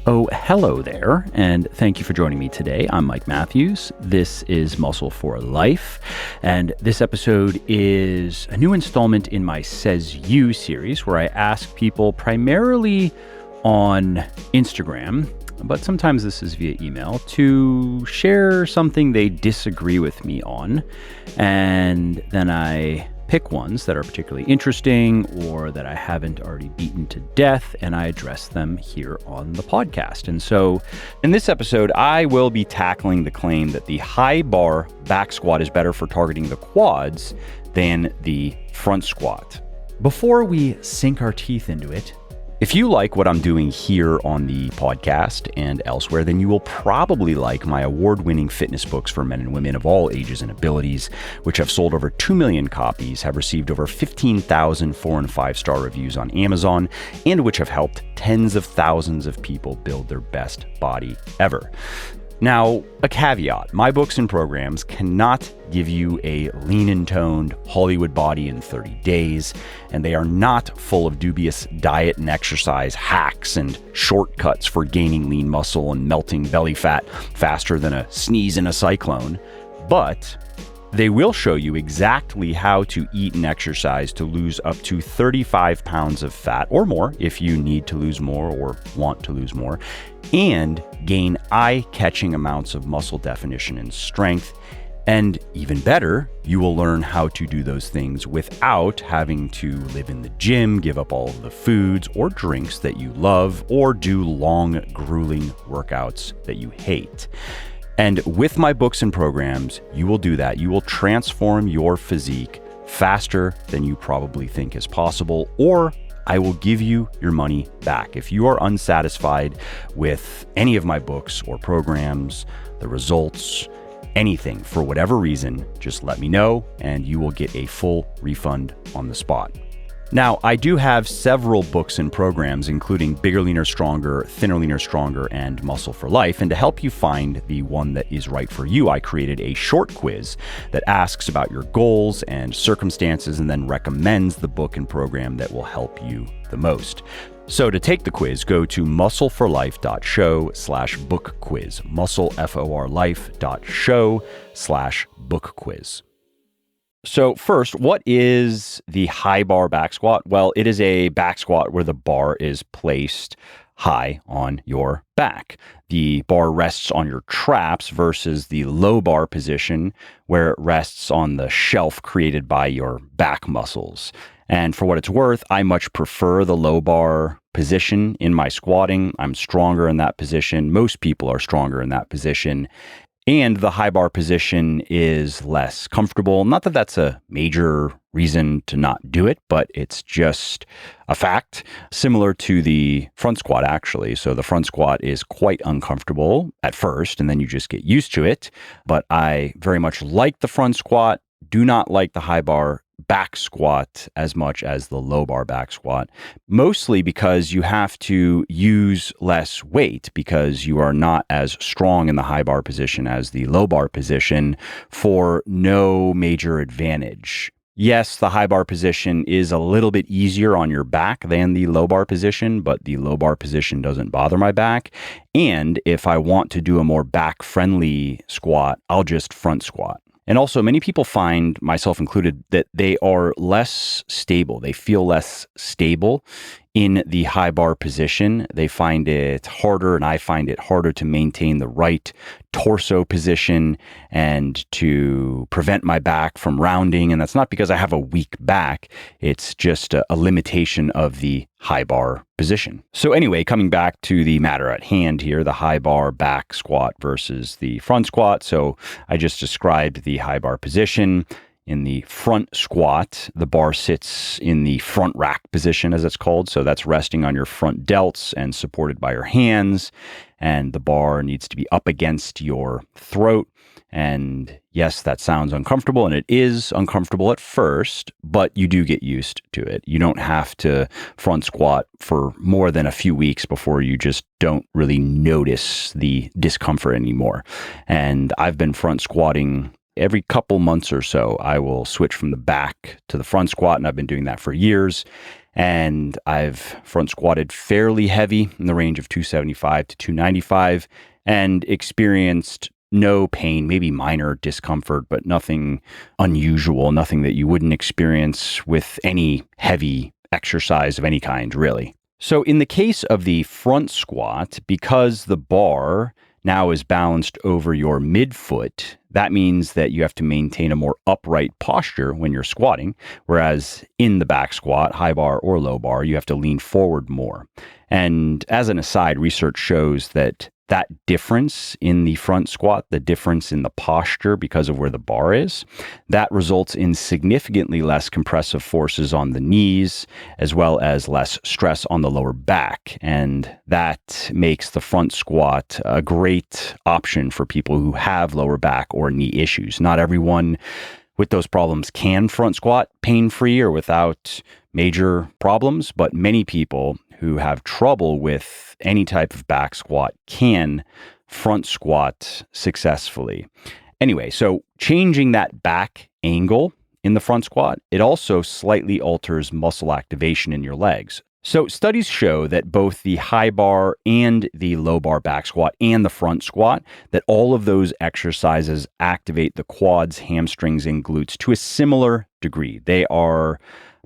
Oh, hello there, and thank you for joining me today. I'm Mike Matthews. This is Muscle for Life, and this episode is a new installment in my Says You series where I ask people primarily on Instagram, but sometimes this is via email, to share something they disagree with me on, and then I pick ones that are particularly interesting or that I haven't already beaten to death, and I address them here on the podcast. And so in this episode, I will be tackling the claim that the high bar back squat is better for targeting the quads than the front squat. Before we sink our teeth into it, if you like what I'm doing here on the podcast and elsewhere, then you will probably like my award-winning fitness books for men and women of all ages and abilities, which have sold over 2 million copies, have received over 15,000 4- and 5-star reviews on Amazon, and which have helped tens of thousands of people build their best body ever. Now, a caveat, my books and programs cannot give you a lean and toned Hollywood body in 30 days, and they are not full of dubious diet and exercise hacks and shortcuts for gaining lean muscle and melting belly fat faster than a sneeze in a cyclone, but they will show you exactly how to eat and exercise to lose up to 35 pounds of fat or more if you need to lose more or want to lose more, and gain eye-catching amounts of muscle definition and strength. And even better, you will learn how to do those things without having to live in the gym, give up all of the foods or drinks that you love, or do long, grueling workouts that you hate. And with my books and programs, you will do that. You will transform your physique faster than you probably think is possible, or I will give you your money back. If you are unsatisfied with any of my books or programs, the results, anything, for whatever reason, just let me know and you will get a full refund on the spot. Now, I do have several books and programs, including Bigger, Leaner, Stronger, Thinner, Leaner, Stronger, and Muscle for Life. And to help you find the one that is right for you, I created a short quiz that asks about your goals and circumstances and then recommends the book and program that will help you the most. So to take the quiz, go to muscleforlife.show/book quiz, muscleforlife.show/book quiz. So first, what is the high bar back squat? Well, it is a back squat where the bar is placed high on your back. The bar rests on your traps versus the low bar position where it rests on the shelf created by your back muscles. And for what it's worth, I much prefer the low bar position in my squatting. I'm stronger in that position. Most people are stronger in that position. And the high bar position is less comfortable. Not that that's a major reason to not do it, but it's just a fact. Similar to the front squat, actually. So the front squat is quite uncomfortable at first, and then you just get used to it. But I very much like the front squat, do not like the high bar back squat as much as the low bar back squat, mostly because you have to use less weight because you are not as strong in the high bar position as the low bar position for no major advantage. Yes, the high bar position is a little bit easier on your back than the low bar position, but the low bar position doesn't bother my back. And if I want to do a more back friendly squat, I'll just front squat. And also, many people find, myself included, that they are less stable. They feel less stable in the high bar position. They find it harder, and I find it harder to maintain the right torso position and to prevent my back from rounding. And that's not because I have a weak back. It's just a limitation of the high bar position. So anyway, coming back to the matter at hand here, the high bar back squat versus the front squat. So I just described the high bar position. In the front squat, the bar sits in the front rack position, as it's called. So that's resting on your front delts and supported by your hands. And the bar needs to be up against your throat. And yes, that sounds uncomfortable, and it is uncomfortable at first, but you do get used to it. You don't have to front squat for more than a few weeks before you just don't really notice the discomfort anymore. And I've been front squatting Every couple months or so, I will switch from the back to the front squat, and I've been doing that for years. And I've front squatted fairly heavy in the range of 275 to 295 and experienced no pain, maybe minor discomfort, but nothing unusual, nothing that you wouldn't experience with any heavy exercise of any kind, really. So in the case of the front squat, because the bar now is balanced over your midfoot, that means that you have to maintain a more upright posture when you're squatting, whereas in the back squat, high bar or low bar, you have to lean forward more. And as an aside, research shows that difference in the front squat, the difference in the posture because of where the bar is, that results in significantly less compressive forces on the knees, as well as less stress on the lower back. And that makes the front squat a great option for people who have lower back or knee issues. Not everyone with those problems can front squat pain-free or without major problems, but many people who have trouble with any type of back squat can front squat successfully. Anyway, so changing that back angle in the front squat, it also slightly alters muscle activation in your legs. So studies show that both the high bar and the low bar back squat and the front squat, that all of those exercises activate the quads, hamstrings, and glutes to a similar degree. They are,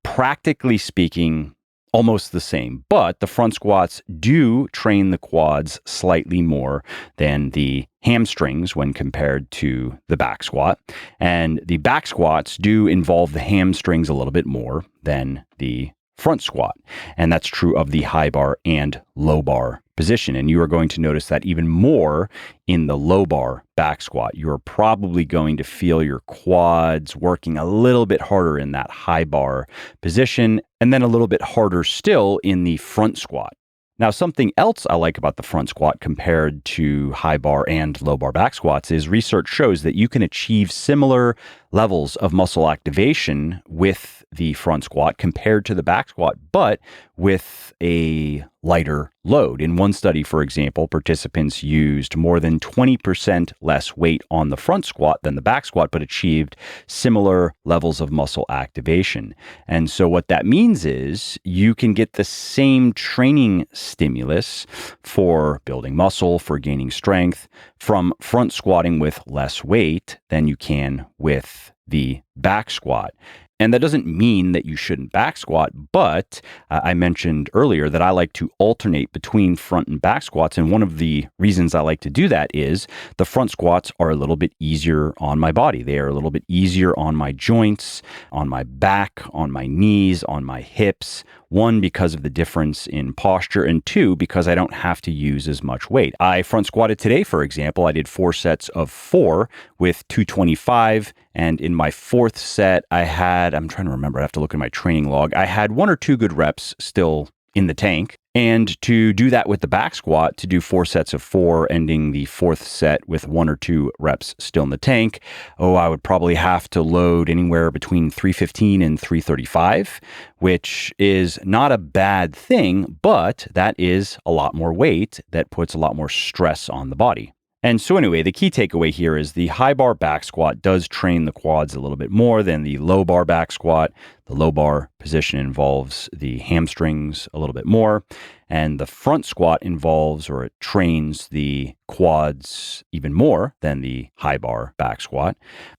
practically speaking, almost the same, but the front squats do train the quads slightly more than the hamstrings when compared to the back squat. And the back squats do involve the hamstrings a little bit more than the front squat. And that's true of the high bar and low bar position. And you are going to notice that even more in the low bar back squat. You're probably going to feel your quads working a little bit harder in that high bar position, and then a little bit harder still in the front squat. Now, something else I like about the front squat compared to high bar and low bar back squats is research shows that you can achieve similar levels of muscle activation with the front squat compared to the back squat, but with a lighter load. In one study, for example, participants used more than 20% less weight on the front squat than the back squat, but achieved similar levels of muscle activation. And so what that means is you can get the same training stimulus for building muscle, for gaining strength from front squatting with less weight than you can with the back squat. And that doesn't mean that you shouldn't back squat, but I mentioned earlier that I like to alternate between front and back squats. And one of the reasons I like to do that is the front squats are a little bit easier on my body. They are a little bit easier on my joints, on my back, on my knees, on my hips. One, because of the difference in posture, and two, because I don't have to use as much weight. I front squatted today, for example. I did 4 sets of 4 with 225. And in my 4th set, I'm trying to remember, I have to look at my training log. I had 1 or 2 good reps still in the tank. And to do that with the back squat, to do 4 sets of 4, ending the 4th set with 1 or 2 reps still in the tank, I would probably have to load anywhere between 315 and 335, which is not a bad thing, but that is a lot more weight that puts a lot more stress on the body. And so anyway, the key takeaway here is the high bar back squat does train the quads a little bit more than the low bar back squat. The low bar position involves the hamstrings a little bit more, and the front squat involves, or it trains, the quads even more than the high bar back squat.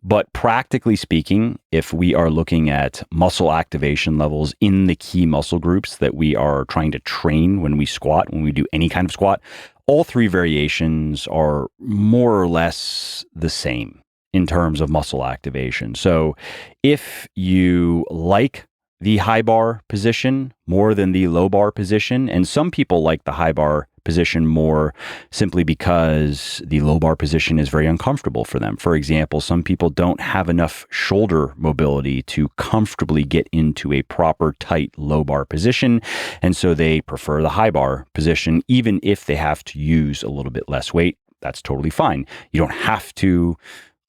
But practically speaking, if we are looking at muscle activation levels in the key muscle groups that we are trying to train when we squat, when we do any kind of squat, all 3 variations are more or less the same in terms of muscle activation. So if you like the high bar position more than the low bar position, and some people like the high bar position more simply because the low bar position is very uncomfortable for them. For example, some people don't have enough shoulder mobility to comfortably get into a proper tight low bar position, and so they prefer the high bar position even if they have to use a little bit less weight. That's totally fine. You don't have to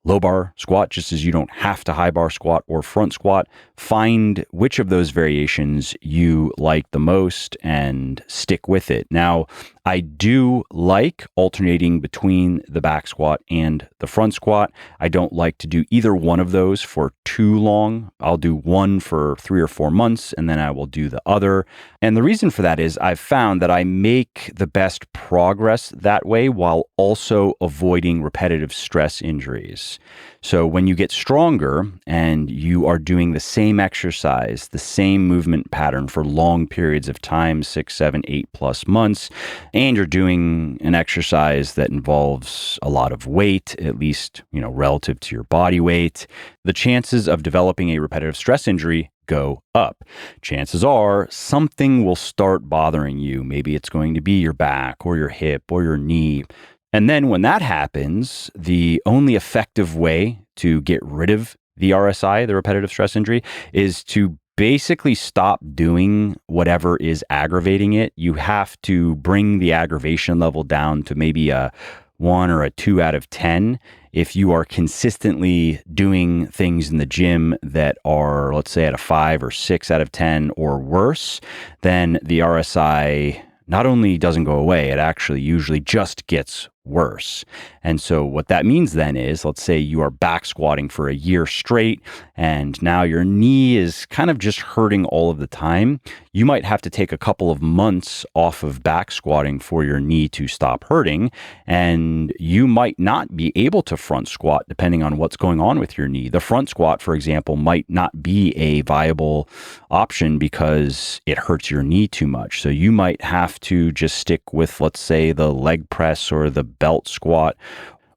low bar squat, just as you don't have to high bar squat or front squat. Find which of those variations you like the most and stick with it. Now, I do like alternating between the back squat and the front squat. I don't like to do either one of those for too long. I'll do one for 3 or 4 months, and then I will do the other. And the reason for that is I've found that I make the best progress that way while also avoiding repetitive stress injuries. So when you get stronger and you are doing the same exercise, the same movement pattern for long periods of time, 6, 7, 8+ months, and you're doing an exercise that involves a lot of weight, at least, relative to your body weight, the chances of developing a repetitive stress injury go up. Chances are something will start bothering you. Maybe it's going to be your back or your hip or your knee. And then when that happens, the only effective way to get rid of the RSI, the repetitive stress injury, is to basically stop doing whatever is aggravating it. You have to bring the aggravation level down to maybe a 1 or a 2 out of 10. If you are consistently doing things in the gym that are, let's say, at a 5 or 6 out of 10 or worse, then the RSI not only doesn't go away, it actually usually just gets worse. And so what that means then is, let's say you are back squatting for a year straight, and now your knee is kind of just hurting all of the time. You might have to take a couple of months off of back squatting for your knee to stop hurting, and you might not be able to front squat depending on what's going on with your knee. The front squat, for example, might not be a viable option because it hurts your knee too much. So you might have to just stick with, let's say, the leg press or the belt squat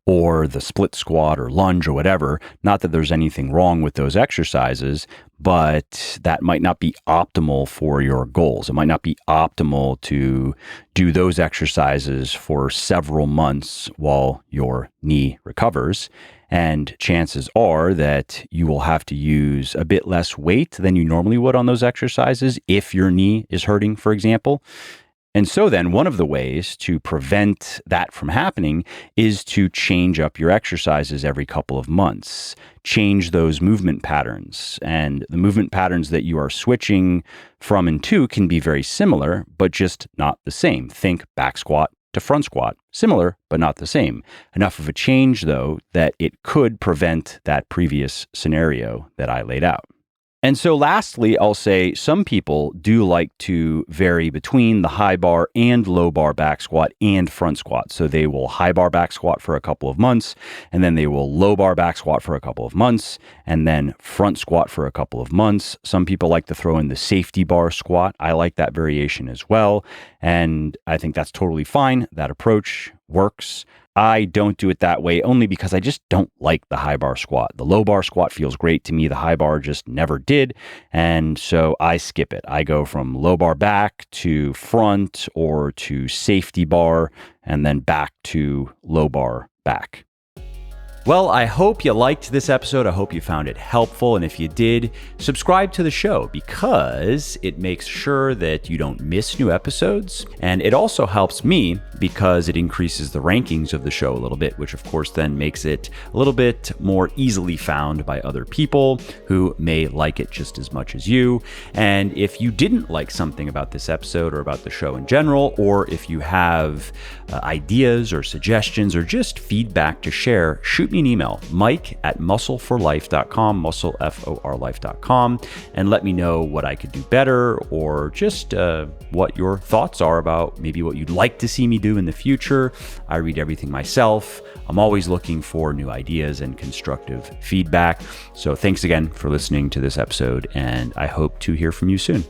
or the split squat or lunge or whatever. Not that there's anything wrong with those exercises, but that might not be optimal for your goals. It might not be optimal to do those exercises for several months while your knee recovers. And chances are that you will have to use a bit less weight than you normally would on those exercises if your knee is hurting, for example. And so then one of the ways to prevent that from happening is to change up your exercises every couple of months, change those movement patterns. And the movement patterns that you are switching from and to can be very similar, but just not the same. Think back squat to front squat. Similar, but not the same. Enough of a change, though, that it could prevent that previous scenario that I laid out. And so lastly, I'll say some people do like to vary between the high bar and low bar back squat and front squat. So they will high bar back squat for a couple of months, and then they will low bar back squat for a couple of months, and then front squat for a couple of months. Some people like to throw in the safety bar squat. I like that variation as well. And I think that's totally fine. That approach works. I don't do it that way only because I just don't like the high bar squat. The low bar squat feels great to me. The high bar just never did. And so I skip it. I go from low bar back to front or to safety bar and then back to low bar back. Well, I hope you liked this episode. I hope you found it helpful. And if you did, subscribe to the show because it makes sure that you don't miss new episodes. And it also helps me because it increases the rankings of the show a little bit, which of course then makes it a little bit more easily found by other people who may like it just as much as you. And if you didn't like something about this episode or about the show in general, or if you have ideas or suggestions or just feedback to share, shoot me an email, mike@muscleforlife.com, muscleforlife.com, and let me know what I could do better or just what your thoughts are about maybe what you'd like to see me do in the future. I read everything myself. I'm always looking for new ideas and constructive feedback. So thanks again for listening to this episode, and I hope to hear from you soon.